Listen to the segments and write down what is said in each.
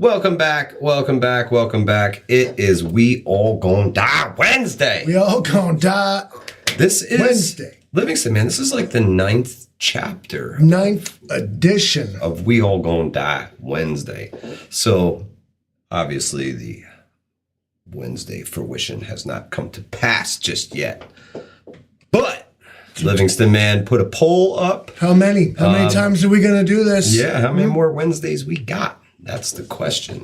Welcome back. It is We All Gonna Die Wednesday. We all gonna die. This is Wednesday. Livingston, man. This is like the 9th chapter. 9th edition of We All Gonna Die Wednesday. So, obviously, the Wednesday fruition has not come to pass just yet. But Livingston, man, put a poll up. How many? How many times are we gonna do this? Yeah, how many more Wednesdays we got? That's the question.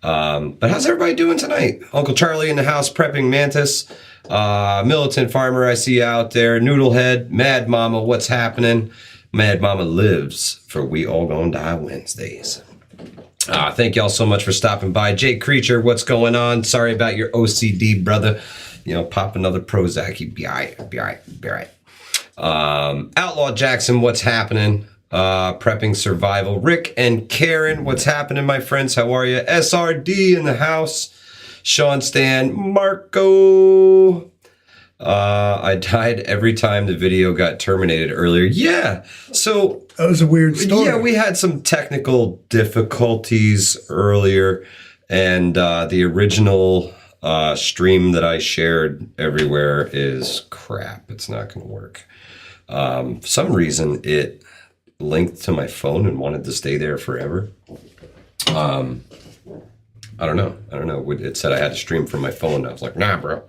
But how's everybody doing tonight? Uncle Charlie in the house prepping Mantis. Militant Farmer I see out there. Noodlehead. Mad Mama, what's happening? Mad Mama lives for We All Gonna Die Wednesdays. Thank y'all so much for stopping by. Jake Creature, what's going on? Sorry about your OCD, brother. You know, pop another Prozac. You'd be all right. Outlaw Jackson, what's happening? Prepping Survival. Rick and Karen, what's happening, my friends? How are you? SRD in the house. Sean Stan. Marco. I died every time the video got terminated earlier. Yeah. So that was a weird story. Yeah, we had some technical difficulties earlier, and the original stream that I shared everywhere is crap. It's not going to work. For some reason, it linked to my phone and wanted to stay there forever. I don't know. It said I had to stream from my phone. I was like, nah, bro.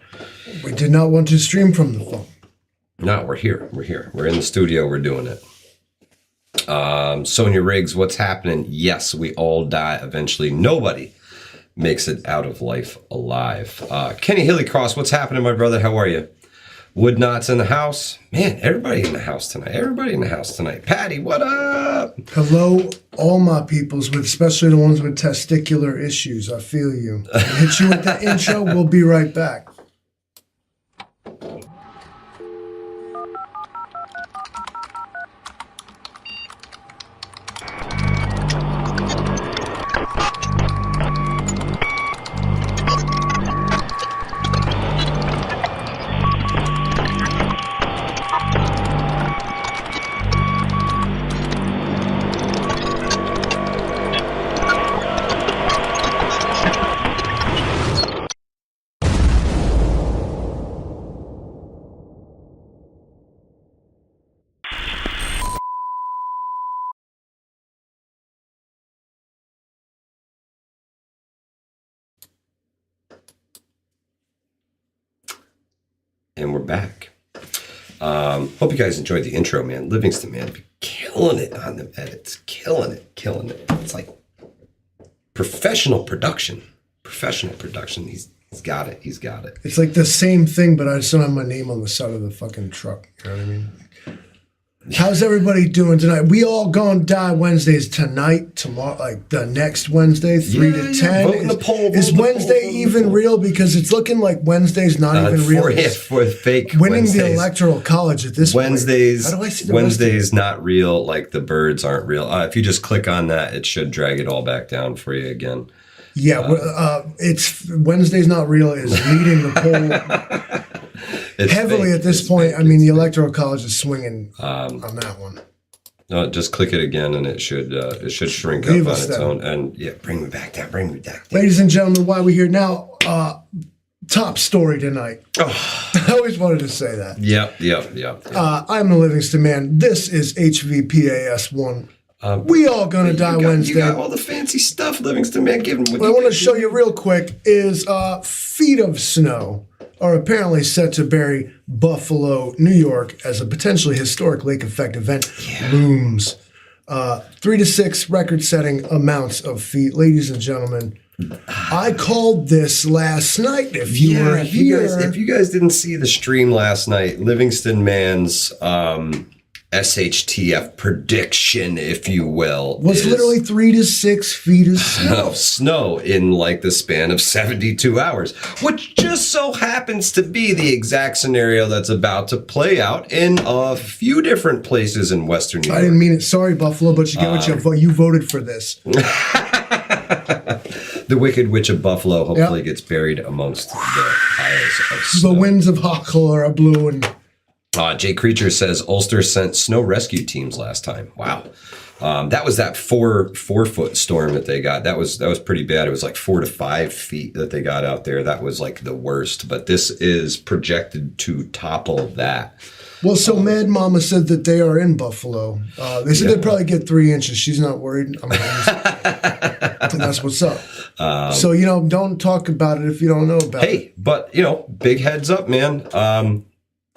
We did not want to stream from the phone. No, we're here. We're in the studio. We're doing it. Sonia Riggs, what's happening? Yes, we all die eventually. Nobody makes it out of life alive. Kenny Hillycross, what's happening, my brother? How are you? Woodknot's in the house. Man, everybody in the house tonight. Patty, what up? Hello, all my peoples, especially the ones with testicular issues. I feel you. I'll hit you with that intro. We'll be right back. And we're back. Hope you guys enjoyed the intro, man. Livingston, man, killing it on the edits. Killing it. It's like professional production. He's got it. It's like the same thing, but I just don't have my name on the side of the fucking truck. You know what I mean? How's everybody doing tonight? We All Gonna Die Wednesdays tonight, tomorrow, like the next Wednesday, 3 to 10. Vote in the poll. Is Wednesday even real? Because it's looking like Wednesday's not even real. For fake winning Wednesdays. The electoral college at this point. How do I see the Wednesday's not real, like the birds aren't real. If you just click on that, it should drag it all back down for you again. Yeah, it's Wednesday's not real is leading the poll. It's heavily fake. At this point. I mean, the Electoral College is swinging on that one. No, just click it again, and it should shrink up on its own. And yeah, bring me back down. Ladies and gentlemen, why we're here now? Top story tonight. Oh. I always wanted to say that. Yep. I'm the Livingston Man. This is HVPAS1. We All Gonna Die Wednesday. You got all the fancy stuff, Livingston, man. What I want to show you real quick is feet of snow are apparently set to bury Buffalo, New York, as a potentially historic lake effect event looms. 3 to 6 record-setting amounts of feet. Ladies and gentlemen, I called this last night. If you were here. If you guys didn't see the stream last night, Livingston Man's SHTF prediction, if you will, was literally 3 to 6 feet of snow. Snow in like the span of 72 hours, which just so happens to be the exact scenario that's about to play out in a few different places in Western New York. I didn't mean it. Sorry, Buffalo, but you get what you voted for this. The Wicked Witch of Buffalo hopefully gets buried amongst the piles of snow. The winds of Hochul are blowing. Jay Creature says Ulster sent snow rescue teams last time. Wow. That was that 4-foot storm that they got. That was pretty bad. It was like 4 to 5 feet that they got out there. That was like the worst. But this is projected to topple that. Well, so Mad Mama said that they are in Buffalo. They said they'd probably get 3 inches. She's not worried. I mean, that's what's up. So, don't talk about it if you don't know about it. Hey, but, big heads up, man.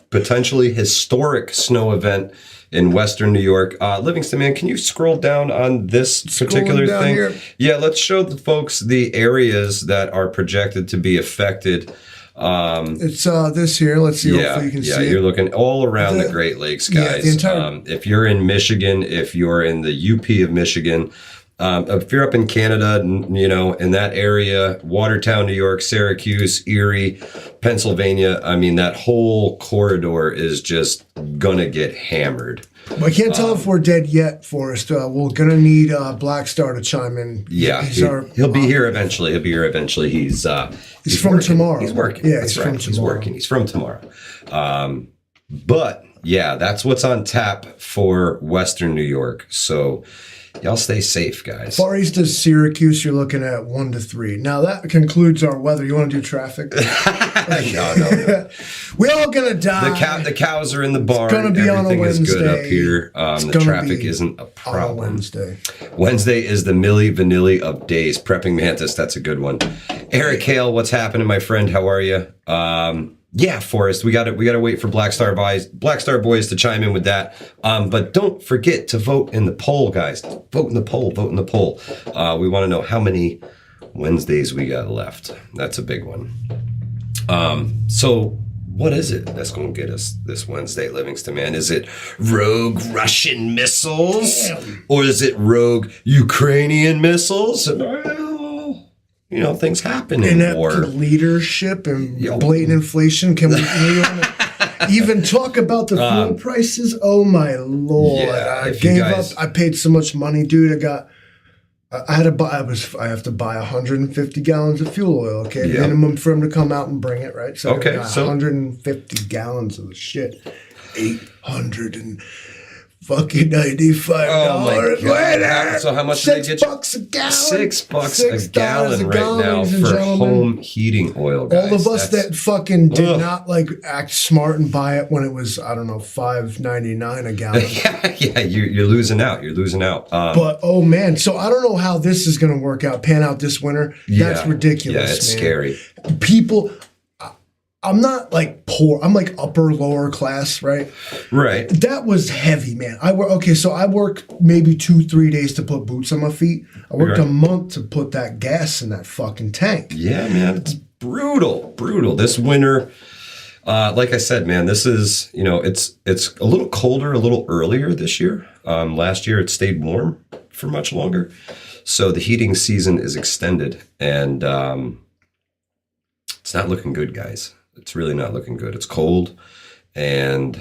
Potentially historic snow event in Western New York. Livingston, man, can you scroll down on this particular thing? Here. Yeah, let's show the folks the areas that are projected to be affected. It's this here. Let's see. Hopefully you can see it. You're looking all around the Great Lakes, guys. If you're in Michigan, if you're in the UP of Michigan, if you're up in Canada, in that area, Watertown, New York, Syracuse, Erie, Pennsylvania, I mean, that whole corridor is just gonna get hammered. Well, I can't tell if we're dead yet, Forrest. We're gonna need Black Star to chime in. Yeah, he'll be here eventually. He's from working. tomorrow. He's working. Yeah, that's he's right. from He's tomorrow. working. He's from tomorrow. But yeah, that's what's on tap for Western New York. So y'all stay safe, guys. Far east of Syracuse, you're looking at 1 to 3. Now that concludes our weather. You want to do traffic? No. We're all gonna die. The cows are in the barn. It's gonna be on a Everything is good up Wednesday. here. The traffic isn't a On a problem. Wednesday. Wednesday is the Milli Vanilli of days. Prepping Mantis, that's a good one. Eric Hale, what's happening, my friend? How are you? Yeah, Forrest, we got to wait for Black Star Boys to chime in with that. But don't forget to vote in the poll, guys. Vote in the poll. We want to know how many Wednesdays we got left. That's a big one. So what is it that's going to get us this Wednesday, Livingston, man? Is it rogue Russian missiles? Damn. Or is it rogue Ukrainian missiles? Well, things happen in Inept war. leadership and blatant inflation. Can we even talk about the fuel prices? Oh my Lord! Yeah, I paid so much money, dude. I have to buy 150 gallons of fuel oil. Okay, minimum for him to come out and bring it. Right. So okay, 150 gallons of the shit. $895 later. So how much do they get you? $6 a gallon. $6 a gallon right now ladies and for gentlemen. home heating oil, guys. All of us that fucking did not act smart and buy it when it was, I don't know, $5.99 a gallon. yeah, you're losing out. You're losing out. But oh man, so I don't know how this is going to pan out this winter. That's ridiculous. Yeah, it's man. scary. People. I'm not like poor. I'm like upper lower class, right? Right. That was heavy, man. I worked maybe 2-3 days to put boots on my feet. I worked a month to put that gas in that fucking tank. Yeah, man, it's brutal. This winter, like I said, man, this is it's a little colder, a little earlier this year. Last year it stayed warm for much longer, so the heating season is extended, and it's not looking good, guys. It's really not looking good. It's cold, and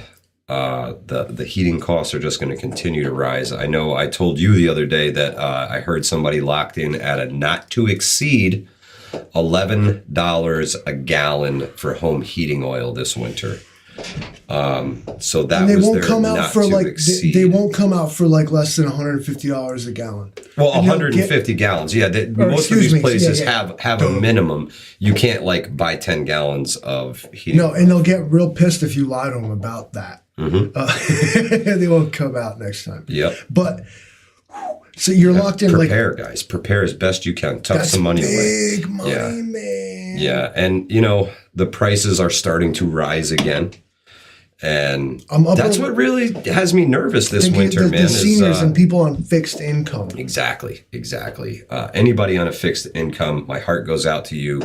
the heating costs are just going to continue to rise. I know I told you the other day that I heard somebody locked in at a not to exceed $11 a gallon for home heating oil this winter. So that they was won't their come out not for to like exceed. they won't come out for like less than $150 a gallon. Well, And 150 gallons. Yeah, most of these places have a minimum. You can't buy 10 gallons of heating. No, and they'll get real pissed if you lie to them about that. Mm-hmm. They won't come out next time. Yep. But so you're locked in. Prepare, guys. Prepare as best you can. Tuck some money away. Big money, man. Yeah, and the prices are starting to rise again. And that's what really has me nervous this winter, man. The seniors and people on fixed income. Exactly. Anybody on a fixed income, my heart goes out to you.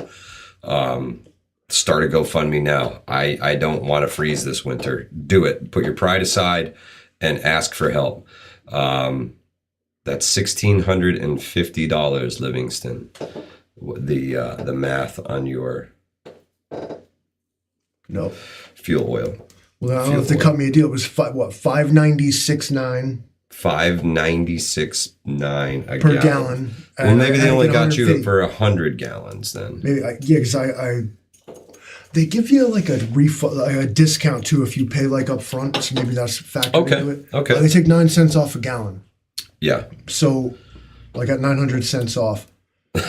Start a GoFundMe now. I don't want to freeze this winter. Do it. Put your pride aside and ask for help. That's $1,650, Livingston. The math on your fuel oil. Well, I don't know if they cut me a deal. It was $5.96.9 $5.96.9 per gallon. Well, maybe they only got you 150. for 100 gallons then. Maybe because they give you like a refund, like a discount too if you pay like up front. So maybe that's factored into it. Okay. They take 9 cents off a gallon. Yeah. So I got 900 cents off. Yeah.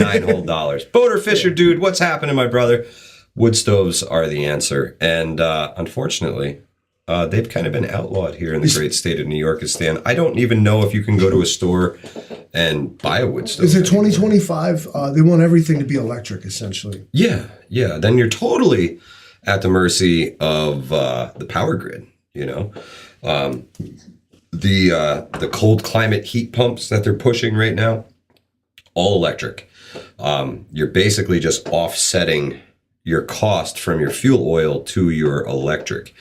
$9 Boater Fisher, dude, what's happening, my brother? Wood stoves are the answer. And unfortunately, they've kind of been outlawed here in the great state of New York. Stan, I don't even know if you can go to a store and buy a wood stove. Is it 2025? They want everything to be electric, essentially. Yeah. Then you're totally at the mercy of the power grid, you know? The cold climate heat pumps that they're pushing right now, all electric. You're basically just offsetting your cost from your fuel oil to your electric.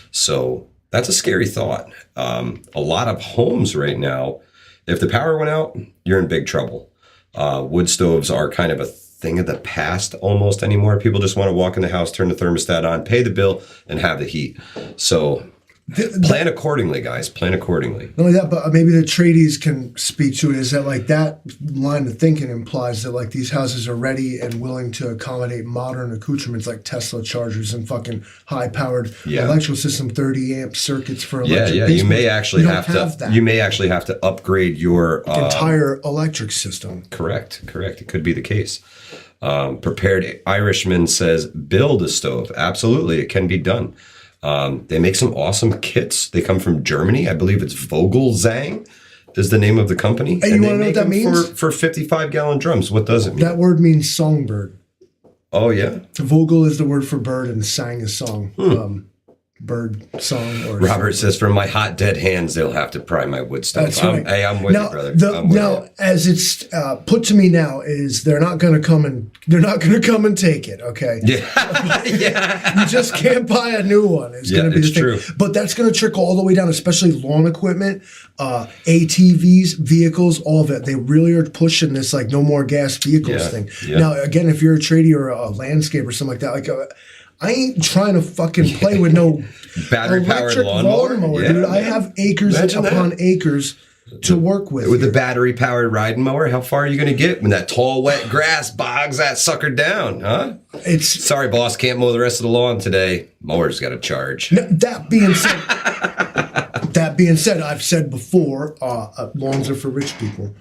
So that's a scary thought. A lot of homes right now, if the power went out, you're in big trouble. Wood stoves are kind of a thing of the past almost anymore. People just want to walk in the house, turn the thermostat on, pay the bill, and have the heat. So plan accordingly, guys. Plan accordingly. Not only that, but maybe the tradies can speak to it. Is that like that line of thinking implies that like these houses are ready and willing to accommodate modern accoutrements like Tesla chargers and fucking high-powered electrical system, 30-amp circuits for electric. Yeah. You may actually have to upgrade your entire electric system. Correct. It could be the case. Prepared Irishman says, build a stove. Absolutely, it can be done. They make some awesome kits. They come from Germany. I believe it's Vogelzang is the name of the company. Hey, you want to know what that means? For 55-gallon drums. What does it mean? That word means songbird. Oh, yeah? Vogel is the word for bird and sang is song. Bird song. Or Robert says, from my hot, dead hands, they'll have to pry my wood stove. That's right. I'm with you, brother. As it's put to me now, is they're not going to come and take it. Okay. Yeah. You just can't buy a new one. It's going to be the thing. True. But that's going to trickle all the way down, especially lawn equipment, ATVs, vehicles, all of it. They really are pushing this like no more gas vehicles thing. Yeah. Now, again, if you're a tradie or a landscaper or something like that, like I ain't trying to fucking play with no battery-powered lawnmower, dude. I have acres upon acres to work with. With the battery-powered riding mower, how far are you going to get when that tall, wet grass bogs that sucker down, huh? Sorry, boss, can't mow the rest of the lawn today. Mower's got to charge. Now, that being said, I've said before, lawns are for rich people.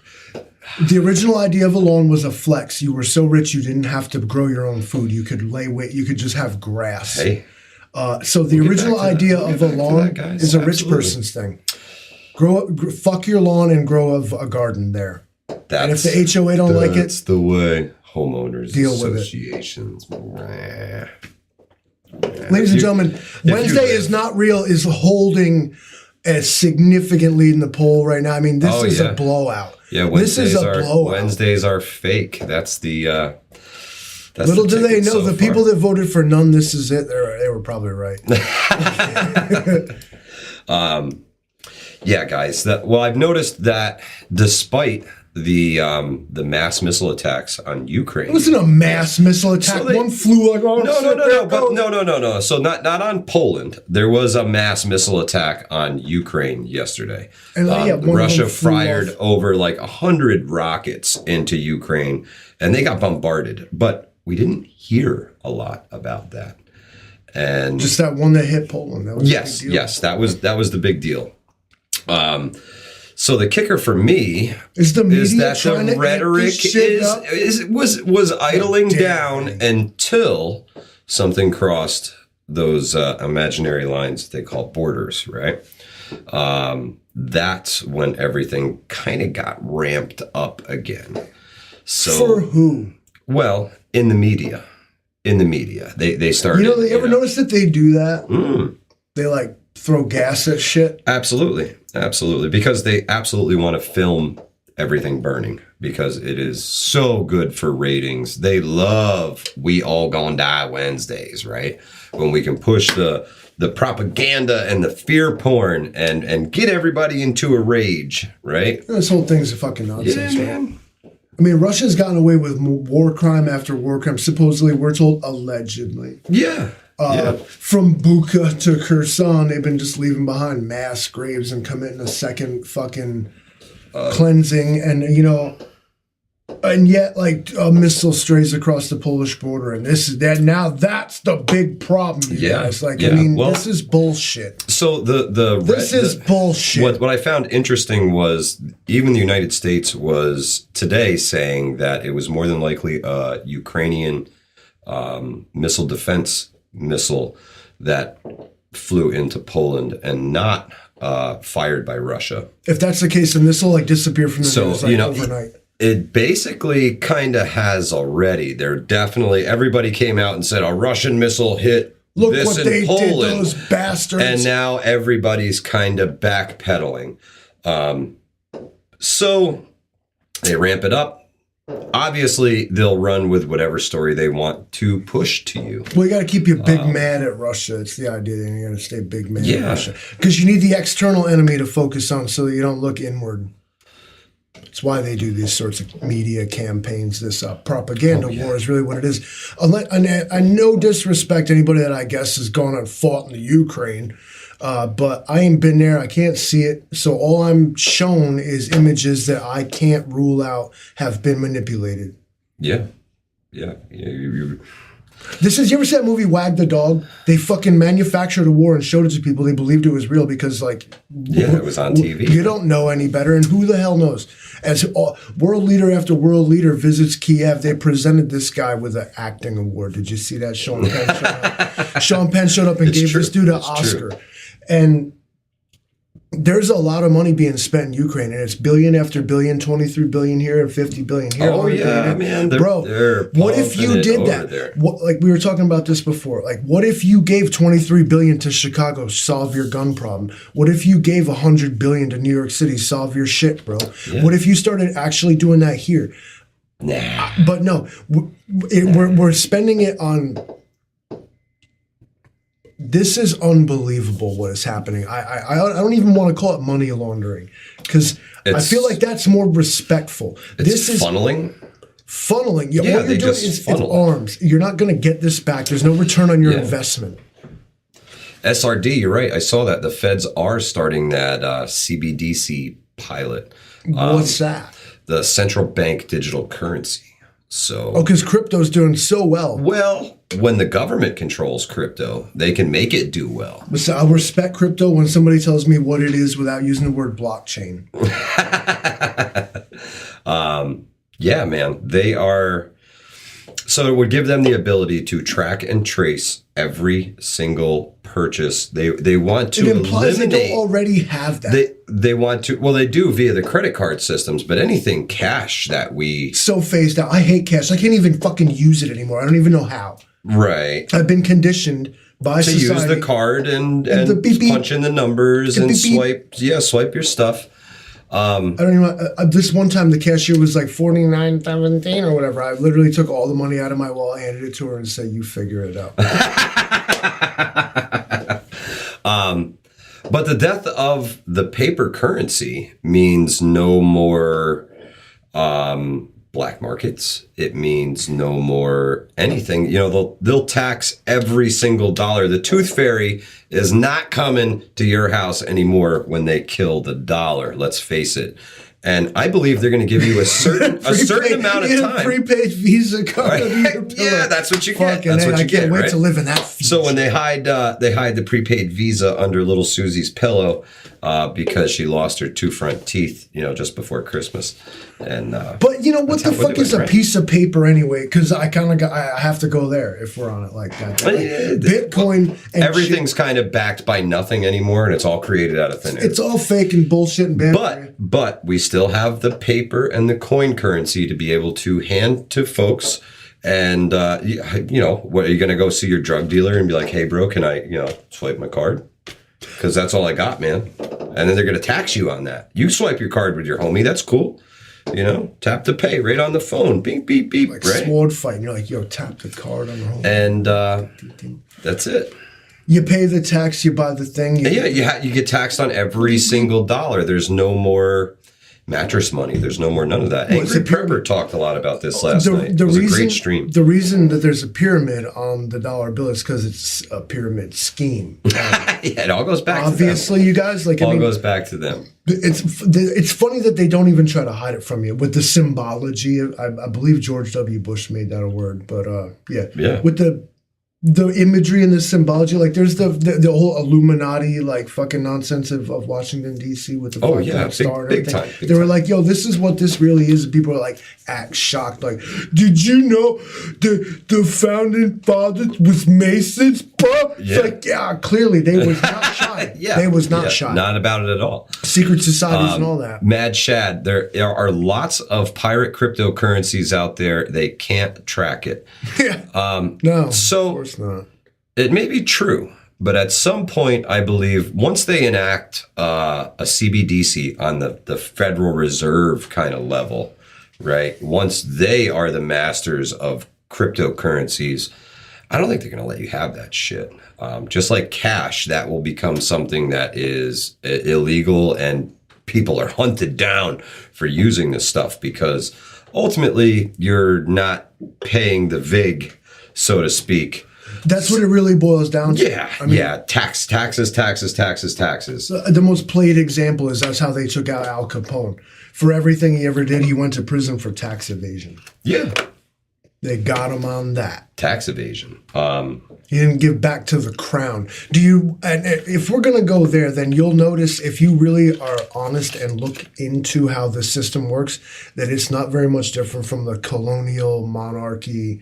The original idea of a lawn was a flex. You were so rich you didn't have to grow your own food. You could lay weight. You could just have grass. Hey. So the original idea of a lawn is a rich person's thing. Fuck your lawn and grow a garden there. And if the HOA don't like it, that's the way. Homeowners deal associations. Ladies and gentlemen, Wednesday is not real is holding a significant lead in the poll right now. I mean, this is a blowout. Yeah, Wednesdays are fake. That's the. Little do they know, the people that voted for none, this is it. They were probably right. Yeah, guys. I've noticed that despite the mass missile attacks on Ukraine, it wasn't a mass missile attack. One flew like no. So not on Poland. There was a mass missile attack on Ukraine yesterday. And Russia fired over like 100 rockets into Ukraine, and they got bombarded. But we didn't hear a lot about that. And just that one that hit Poland. That was yes, that was the big deal. So the kicker for me is that the rhetoric was idling down until something crossed those imaginary lines they call borders, right? That's when everything kind of got ramped up again. So for who? Well, in the media. They started. You ever notice that they do that? They like throw gas at shit? Absolutely. Because they absolutely want to film everything burning because it is so good for ratings. They love We All Gonna Die Wednesdays, right? When we can push the propaganda and the fear porn and get everybody into a rage, right? This whole thing's a fucking nonsense, yeah, man. I mean, Russia's gotten away with war crime after war crime. Supposedly, we're told allegedly. Yeah. From Bucha to Kherson, they've been just leaving behind mass graves and committing a second fucking cleansing. And, And yet, like, a missile strays across the Polish border, and this is that. Now that's the big problem, you guys. Like, I mean, this is bullshit. So this is bullshit. What I found interesting was even the United States was today saying that it was more than likely a Ukrainian missile defense missile that flew into Poland and not fired by Russia. If that's the case, then this will like disappear from the news like, overnight. It basically kind of has already. Everybody came out and said a Russian missile hit Look this what in they Poland. did, those bastards. And now everybody's kind of backpedaling. So they ramp it up. Obviously, they'll run with whatever story they want to push to you. Well, you got to keep your big mad at Russia. It's the idea that you got to stay big mad at Russia. Because you need the external enemy to focus on so that you don't look inward. It's why they do these sorts of media campaigns. This propaganda war is really what it is. I no disrespect anybody that I guess has gone and fought in the Ukraine, but I ain't been there. I can't see it. So all I'm shown is images that I can't rule out have been manipulated. Yeah. You ever see that movie Wag the Dog? They fucking manufactured a war and showed it to people. They believed it was real because, like, it was on TV. You don't know any better, and who the hell knows? As world leader after world leader visits Kiev, they presented this guy with an acting award. Did you see that? Sean Penn showed up. Sean Penn showed up and gave this dude an Oscar. And there's a lot of money being spent in Ukraine, and it's billion after billion, 23 billion here and 50 billion here. Oh, yeah, man. Bro, what if you did that? Like, we were talking about this before. Like, what if you gave 23 billion to Chicago, solve your gun problem? What if you gave 100 billion to New York City, solve your shit, bro? Yeah. What if you started actually doing that here? Nah. But no, we're spending it on... This is unbelievable what is happening. I don't even want to call it money laundering because I feel like that's more respectful. This is funneling. Funneling. Yeah, what you're doing is arms. You're not going to get this back. There's no return on your investment. SRD, you're right. I saw that. The feds are starting that CBDC pilot. What's that? The central bank digital currency. So, because crypto's doing so well. Well, when the government controls crypto, they can make it do well. So I respect crypto when somebody tells me what it is without using the word blockchain. Yeah, man. They are. So it would give them the ability to track and trace every single purchase. They want to eliminate. It implies they don't already have that. They want to. Well, they do via the credit card systems, but anything cash that we so phased out. I hate cash. I can't even fucking use it anymore. I don't even know how. Right. I've been conditioned by to society. use the card and beep, beep, punch in the numbers and swipe. Yeah, swipe your stuff. I don't even. This one time, the cashier was like $49.17 or whatever. I literally took all the money out of my wallet, handed it to her, and said, "You figure it out." But the death of the paper currency means no more black markets. It means no more anything. You know, they'll tax every single dollar. The tooth fairy is not coming to your house anymore when they kill the dollar. Let's face it. And I believe they're going to give you a certain amount of time. A prepaid Visa card. Right? Yeah, that's what you get. That's what you get. I can't wait right? to live in that future. So when they hide the prepaid Visa under little Susie's pillow because she lost her 2 front teeth, just before Christmas. And but what the fuck is a piece of paper anyway? Because I have to go there if we're on it like that. Like, Bitcoin and everything's kind of backed by nothing anymore, and it's all created out of thin air. It's all fake and bullshit and bad. But we still have the paper and the coin currency to be able to hand to folks. And what are you going to go see your drug dealer and be like, "Hey, bro, can I swipe my card? Because that's all I got, man." And then they're going to tax you on that. You swipe your card with your homie. That's cool. Tap to pay right on the phone. Beep, beep, beep. Like right? sword fight. And you're like, yo, tap the card on the home. And that's it. You pay the tax, you buy the thing. You get taxed on every single dollar. There's no more mattress money. There's no more none of that. Well, Angry Prepper talked a lot about this last night. The It was reason, a great stream. The reason that there's a pyramid on the dollar bill is because it's a pyramid scheme. Yeah, it all goes back Obviously, to them. you guys, like, All goes back to them. It's funny that they don't even try to hide it from you with the symbology. I believe George W. Bush made that a word, but Yeah. with the imagery and the symbology, like there's the whole Illuminati like fucking nonsense of Washington D.C. with the star and big everything. time. They were like, "Yo, this is what this really is." And people are like, act shocked, like, "Did you know the founding fathers was Masons, bro?" Yeah. It's like, yeah, clearly they was not shy. They was not shy. Not about it at all. Secret societies and all that. Mad Shad, there are lots of pirate cryptocurrencies out there. They can't track it. Yeah. No. So of course not. it may be true, but at some point, I believe once they enact a CBDC on the Federal Reserve kind of level, right? Once they are the masters of cryptocurrencies, I don't think they're going to let you have that shit. Just like cash, that will become something that is illegal and people are hunted down for using this stuff because ultimately you're not paying the VIG, so to speak. That's what it really boils down to. Yeah, I mean, taxes. The most played example is that's how they took out Al Capone. For everything he ever did, he went to prison for tax evasion. Yeah. They got him on that. Tax evasion. He didn't give back to the crown. And if we're going to go there, then you'll notice if you really are honest and look into how the system works, that it's not very much different from the colonial monarchy,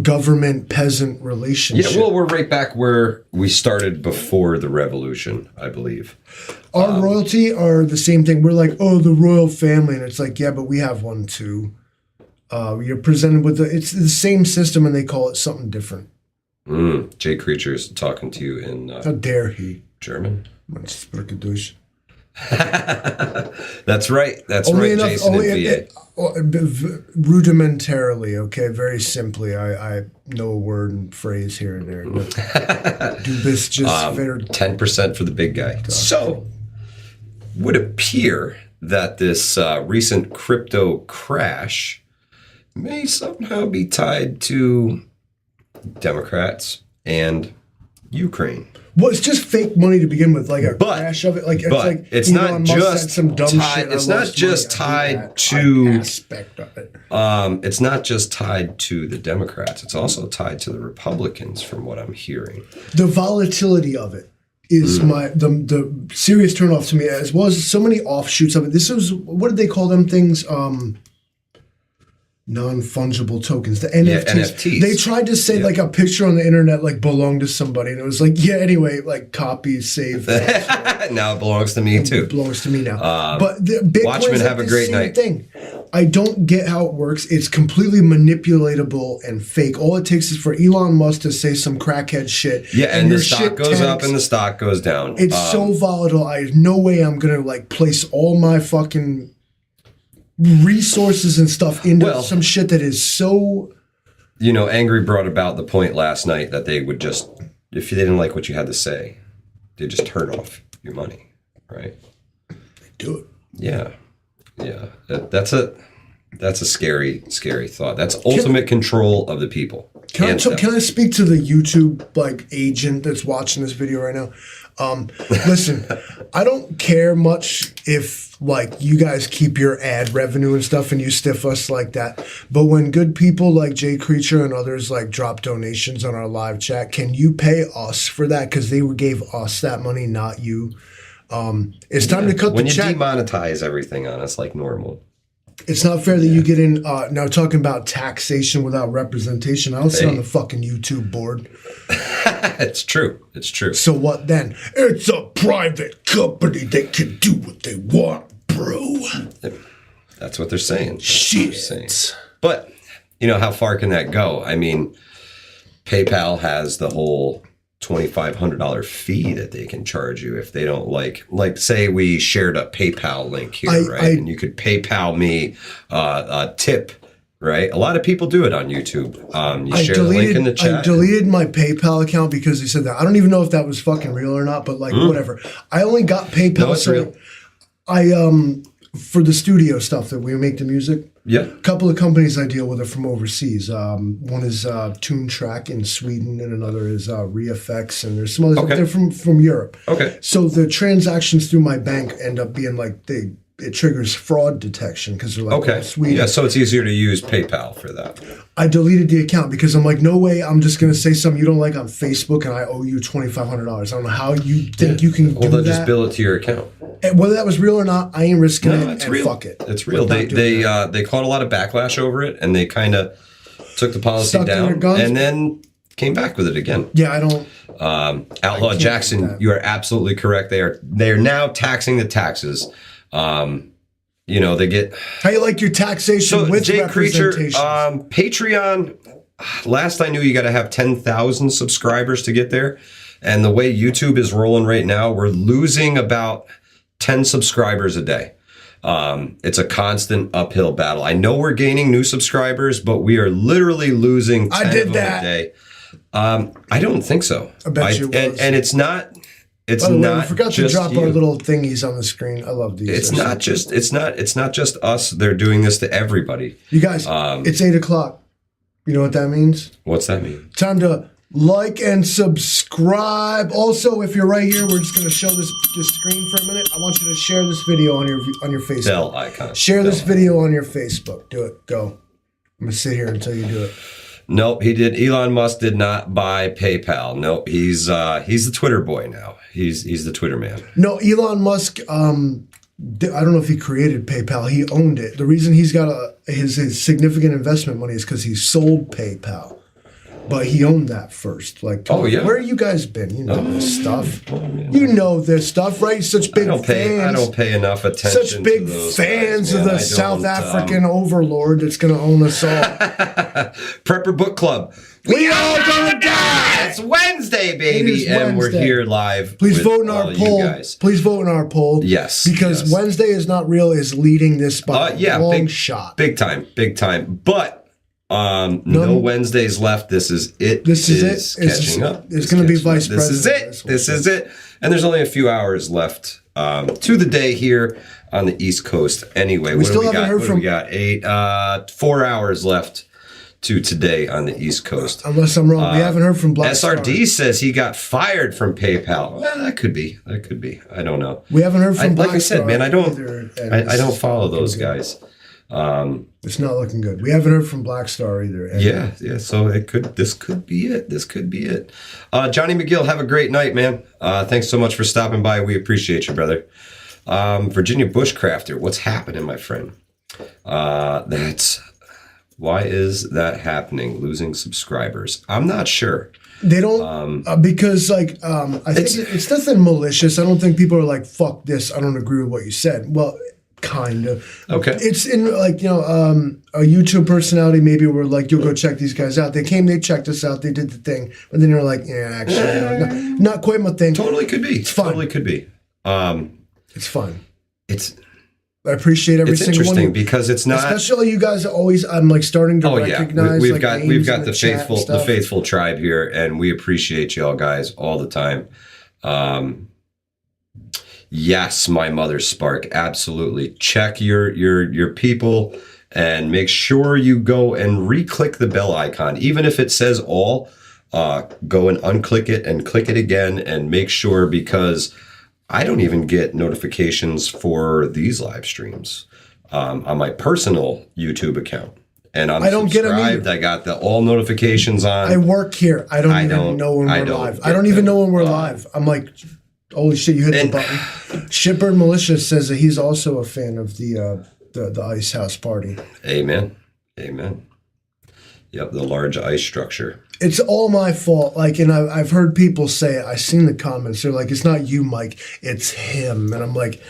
government peasant relationship. Yeah, well, we're right back where we started before the revolution, I believe. Our royalty are the same thing. We're like, oh, the royal family. And it's like, yeah, but we have one too. You're presented with it's the same system and they call it something different. Jay Creature's talking to you in how dare he? German. That's right. That's only right, Jason in VA. Rudimentarily, okay, very simply. I know a word and phrase here and there. But do this just 10% for the big guy. So, would appear that this recent crypto crash may somehow be tied to Democrats and Ukraine. Well, it's just fake money to begin with, like a crash of it. Like it's like it's not just some dumb tied. shit. It's not just tied to aspect of it. It's not just tied to the Democrats. It's also tied to the Republicans, from what I'm hearing. The volatility of it is the serious turnoff to me, as well as so many offshoots of it. This was, what did they call them things? Non-fungible tokens, the NFTs. Yeah, NFTs. They tried to say like a picture on the internet like belonged to somebody, and it was like, anyway, like copy, save. Now it belongs to me too. It belongs to me now. But the Bitcoin Watchmen have a great night. Thing. I don't get how it works. It's completely manipulatable and fake. All it takes is for Elon Musk to say some crackhead shit. Yeah, and the stock goes up and the stock goes down. It's so volatile. There's no way I'm gonna like place all my fucking resources and stuff into some shit that is so. Angry brought about the point last night that they would just, if they didn't like what you had to say, they just turn off your money, right? Do it. Yeah. That's a scary thought. That's ultimate control of the people. Can I speak to the YouTube like agent that's watching this video right now? Listen, I don't care much if like you guys keep your ad revenue and stuff and you stiff us like that. But when good people like Jay Creature and others like drop donations on our live chat, can you pay us for that? Because they gave us that money, not you. It's time to cut the check. When you demonetize everything on us like normal. It's not fair that you get in, now talking about taxation without representation. I'll sit on the fucking YouTube board. It's true. So what then? It's a private company. They can do what they want, bro. That's what they're saying. Shit. But, how far can that go? I mean, PayPal has the whole $2,500 fee that they can charge you if they don't like say we shared a PayPal link here, right? And you could PayPal me a tip, right? A lot of people do it on YouTube. You share the link in the chat. I deleted my PayPal account because they said that. I don't even know if that was fucking real or not, but like whatever. I only got PayPal. No, it's real. for the studio stuff that we make the music. Yeah. A couple of companies I deal with are from overseas. One is Tune Track in Sweden, and another is ReFX, and there's some others. Okay. They're from Europe. Okay. So the transactions through my bank end up being like it triggers fraud detection because they're like, Okay. oh, Sweden. Yeah, so it's easier to use PayPal for that. I deleted the account because I'm like, no way I'm just going to say something you don't like on Facebook and I owe you $2,500. I don't know how you think you can do Well, they'll that. just bill it to your account. And whether that was real or not, I ain't risking it. It's and real. fuck it. It's real. We're not doing that. They caught a lot of backlash over it, and they kind of took the policy Stuck to their down, guns? and then came back with it again. Yeah, I don't. Outlaw can't Jackson, do that. you are absolutely correct. They are now taxing the taxes. They get How you like your taxation with Jay Creature, representation? Patreon. Last I knew, you got to have 10,000 subscribers to get there. And the way YouTube is rolling right now, we're losing about 10 subscribers a day. It's a constant uphill battle. I know we're gaining new subscribers, but we are literally losing 10 I did of them that. a day. I don't think so. I bet you it was. And it's not. It's By the way, not. we forgot to just drop you. our little thingies on the screen. I love these. It's They're not so just. It's not just us. They're doing this to everybody. You guys, it's 8:00. You know what that means? What's that mean? Time to like and subscribe. Also, if you're right here, we're just going to show this screen for a minute. I want you to share this video on your Facebook. Bell icon. Share this Bell video on your Facebook. Do it. Go. I'm going to sit here until you do it. Nope, he did. Elon Musk did not buy PayPal. Nope, he's the Twitter boy now. He's the Twitter man. No, Elon Musk. I don't know if he created PayPal. He owned it. The reason he's got his significant investment money is because he sold PayPal. But he owned that first. Like, Oh, yeah. where you guys been? You know this stuff. You know this stuff, right? Such big fans. I don't pay enough attention. Such big to those fans guys, of man. the I South don't, African overlord that's going to own us all. Prepper Book Club. We all gonna die. It's Wednesday, baby, It is and we're Wednesday. here live. Please with vote in all our you poll. guys. Please vote in our poll. Yes, Because yes. Wednesday is not real is leading this by a long shot. big time. But no Wednesdays left. This is it. This is it. Catching up. It's going to be vice This is president. it. This is it. And there's only a few hours left to the day here on the East Coast. Anyway, We still haven't heard What do from- we got? 4 hours left to today on the East Coast. Unless I'm wrong. We haven't heard from Black SRD Star. says he got fired from PayPal. Well, that could be. I don't know. We haven't heard from Black like I said, Star man, I don't. either, and I it's don't follow looking those good. guys. It's not looking good. We haven't heard from Black Star either. And Yeah. So this could be it. This could be it. Johnny McGill, have a great night, man. Thanks so much for stopping by. We appreciate you, brother. Virginia Bushcrafter, what's happening, my friend? Why is that happening? Losing subscribers? I'm not sure. They don't because I think it's nothing malicious. I don't think people are like, fuck this. I don't agree with what you said. Well, kind of. Okay. It's in a YouTube personality. Maybe we're like, you'll go check these guys out. They came, they checked us out, they did the thing, but then you're like, yeah, actually, not quite my thing. Totally could be. It's fun. Totally could be. It's fun. It's I appreciate every single one. interesting of you. because it's not. Especially you guys always. I'm like starting to Oh yeah, recognize. we've like, got names we've in got the chat and faithful stuff. tribe here, and we appreciate y'all guys all the time. Yes, my mother Spark, absolutely. Check your people and make sure you go and re-click the bell icon, even if it says all. Go and unclick it and click it again, and make sure, because I don't even get notifications for these live streams on my personal YouTube account. And I'm I don't get 'em subscribed. either. I got the all notifications on. I work here. I don't even know when we're live. I don't even know when we're live. I'm like, holy shit! You hit the button. Shitbird Militia says that he's also a fan of the Ice House party. Amen. Yep, the large ice structure. It's all my fault. Like, and I've heard people say it. I've seen the comments. They're like, it's not you, Mike. It's him. And I'm like,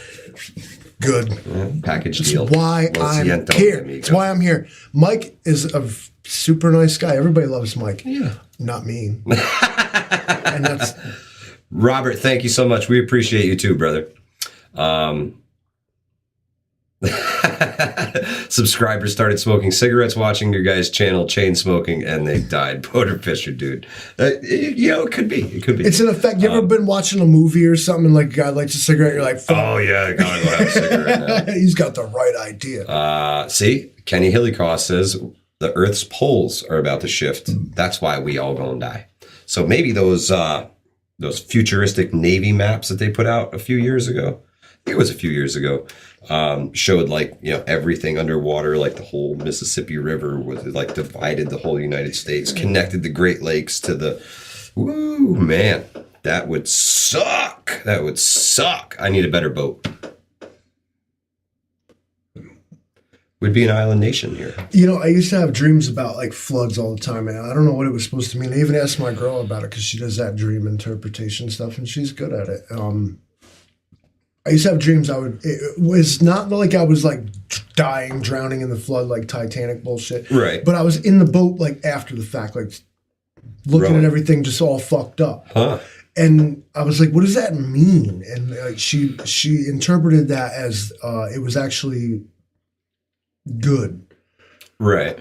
good. Yeah, package It's deal. why Lo I'm siento, here. amigo. It's why I'm here. Mike is a super nice guy. Everybody loves Mike. Yeah. Not me. And that's Robert, thank you so much. We appreciate you too, brother. Subscribers started smoking cigarettes, watching your guys' channel, chain smoking, and they died. Motor Fisher, dude. It could be. It could be. It's an effect. You ever been watching a movie or something and like a guy lights a cigarette, you're like, oh yeah, I gotta go have a cigarette now. He's got the right idea. See, Kenny Hillycross says the Earth's poles are about to shift. That's why we all gonna die. So maybe those futuristic Navy maps that they put out a few years ago, I think it was a few years ago, showed like, everything underwater, like the whole Mississippi River was like divided the whole United States, connected the Great Lakes to the, woo, man, that would suck. That would suck. I need a better boat. We'd be an island nation here. I used to have dreams about like floods all the time, and I don't know what it was supposed to mean. I even asked my girl about it because she does that dream interpretation stuff, and she's good at it. I used to have dreams. It was not like I was like dying, drowning in the flood, like Titanic bullshit. Right. But I was in the boat like after the fact, like looking at everything just all fucked up. Huh. And I was like, what does that mean? And she interpreted that as it was actually good. Right.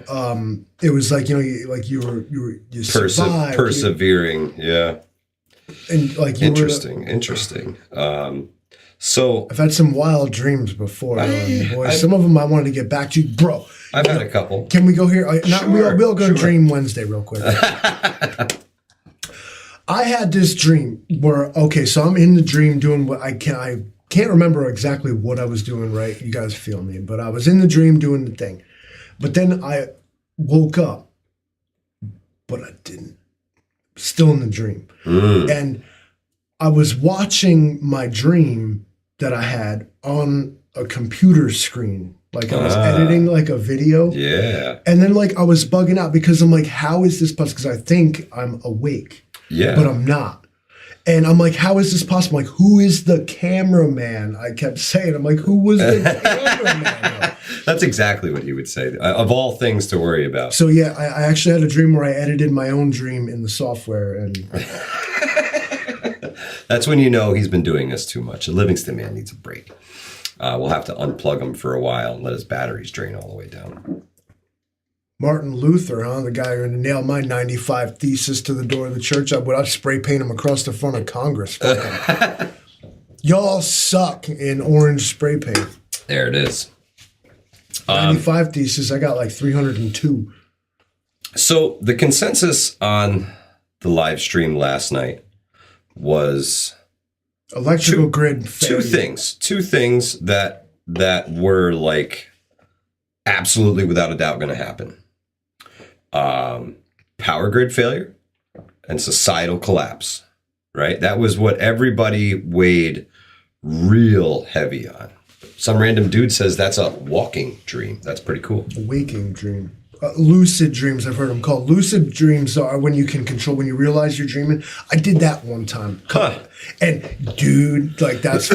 It was like, you survived. Persevering. Yeah. And like Interesting. So I've had some wild dreams before. Some of them I wanted to get back to, bro. I've had a couple. Can we go here? We'll go Dream Wednesday real quick. I had this dream where, so I'm in the dream doing what I can't remember exactly what I was doing, right? You guys feel me. But I was in the dream doing the thing. But then I woke up, but I didn't. Still in the dream. And I was watching my dream that I had on a computer screen. Like I was editing like a video. Yeah. And then like I was bugging out because I'm like, how is this possible? Because I think I'm awake. Yeah. But I'm not. And I'm like, how is this possible? Like, who is the cameraman? I kept saying, I'm like, who was the cameraman? That's exactly what he would say. Of all things to worry about. So yeah, I actually had a dream where I edited my own dream in the software. And that's when you know he's been doing this too much. A Livingston man needs a break. We'll have to unplug him for a while and let his batteries drain all the way down. Martin Luther, the guy who nailed my 95 thesis to the door of the church. I'd spray paint him across the front of Congress. Y'all suck in orange spray paint. There it is. 95 thesis, I got like 302. So the consensus on the live stream last night was electrical grid failure. Two things that were like absolutely without a doubt going to happen. Power grid failure and societal collapse, right? That was what everybody weighed real heavy on. Some random dude says that's a walking dream. That's pretty cool. A waking dream. Lucid dreams, I've heard them called. Lucid dreams are when you can control, when you realize you're dreaming. I did that one time. Huh. And dude, like that's,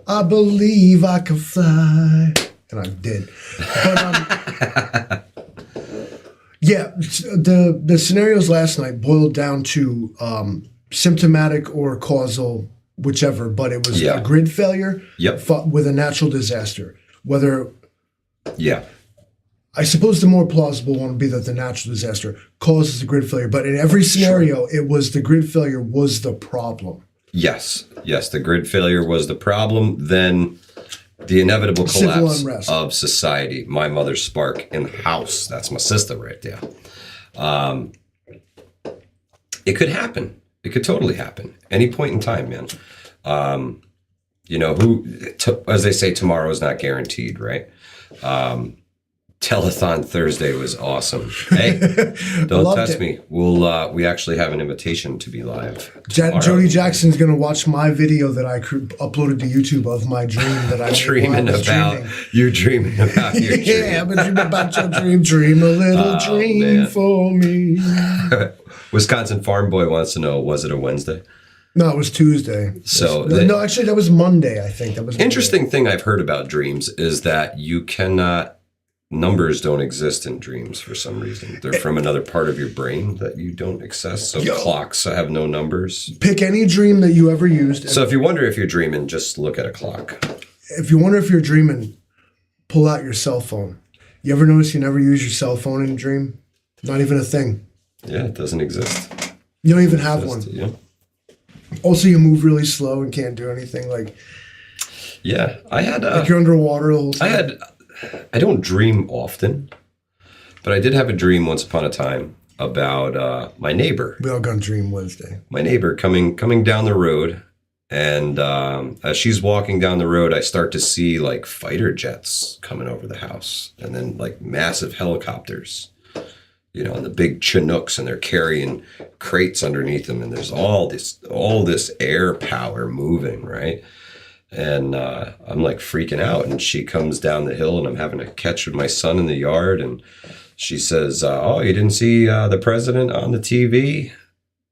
I believe I can fly. And I did. But yeah, the scenarios last night boiled down to symptomatic or causal, whichever, but it was a grid failure with a natural disaster. I suppose the more plausible one would be that the natural disaster causes the grid failure, but in every scenario, it was the grid failure was the problem. Yes, the grid failure was the problem. Then the inevitable collapse of society. My mother's spark in the house. That's my sister right there. It could happen. It could totally happen. Any point in time, man. As they say, tomorrow is not guaranteed, right? Telethon Thursday was awesome. Hey, don't test me. We actually have an invitation to be live. Jody Jackson's gonna watch my video that I uploaded to YouTube of my dream that I You're dreaming about your dream. Yeah, I've been dreaming about your dream. Dream a little dream for me. Wisconsin Farm Boy wants to know: was it a Wednesday? No, it was Tuesday. So actually, that was Monday. I think that was. Interesting thing I've heard about dreams is that you cannot. Numbers don't exist in dreams for some reason. They're from another part of your brain that you don't access. So clocks have no numbers. Pick any dream that you ever used. So if you wonder if you're dreaming, just look at a clock. If you wonder if you're dreaming, pull out your cell phone. You ever notice you never use your cell phone in a dream? Not even a thing. Yeah, it doesn't exist. You don't even have one. Yeah. Also, you move really slow and can't do anything. Like, yeah, I had. like you're underwater the whole time. I don't dream often, but I did have a dream once upon a time about my neighbor. We all gonna dream Wednesday. My neighbor coming down the road, and as she's walking down the road, I start to see like fighter jets coming over the house, and then like massive helicopters. You know, and the big Chinooks, and they're carrying crates underneath them, and there's all this air power moving, right? And I'm like freaking out, and she comes down the hill, and I'm having a catch with my son in the yard, and she says, "Oh, you didn't see the president on the TV?"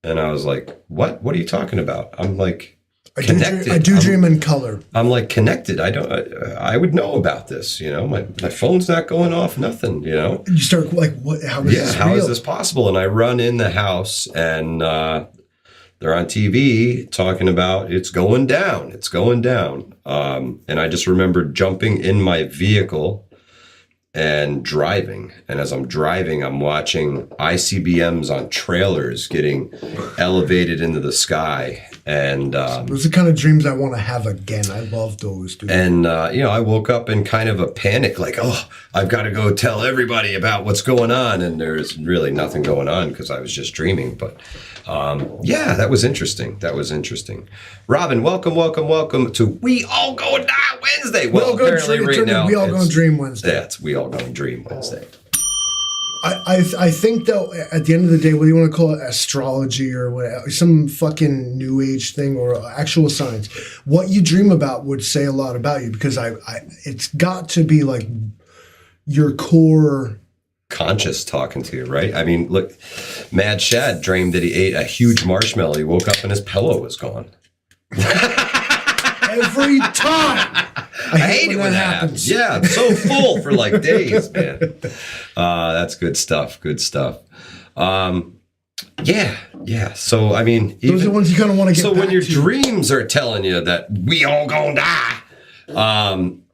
And I was like, "What? What are you talking about?" I'm like, connected. I do dream in color. I'm like connected. I would know about this. You know, my phone's not going off. Nothing. You know. You start like, what? How is this real? How is this possible? And I run in the house, and they're on TV talking about it's going down. It's going down. And I just remember jumping in my vehicle and driving. And as I'm driving, I'm watching ICBMs on trailers getting elevated into the sky. And those are the kind of dreams I want to have again. I love those, dude. And you know, I woke up in kind of a panic, like, oh, I've got to go tell everybody about what's going on. And there's really nothing going on because I was just dreaming. But yeah, that was interesting. That was interesting. Robin, welcome to We All Go Die Wednesday. Well, apparently right now, We All Go Dream Wednesday. That's We All Go Dream Wednesday. I think, though, at the end of the day, whether you want to call it astrology or whatever, some fucking new age thing or actual science, what you dream about would say a lot about you, because it's got to be like your core conscious talking to you, right? I mean, look, Mad Shad dreamed that he ate a huge marshmallow. He woke up and his pillow was gone. Every time. I hate it when that happens. Yeah, I'm so full for like days, man. That's good stuff. Good stuff. Yeah. So, I mean, those are the ones you kind of want to get so back when your to. Dreams are telling you that we all gonna die,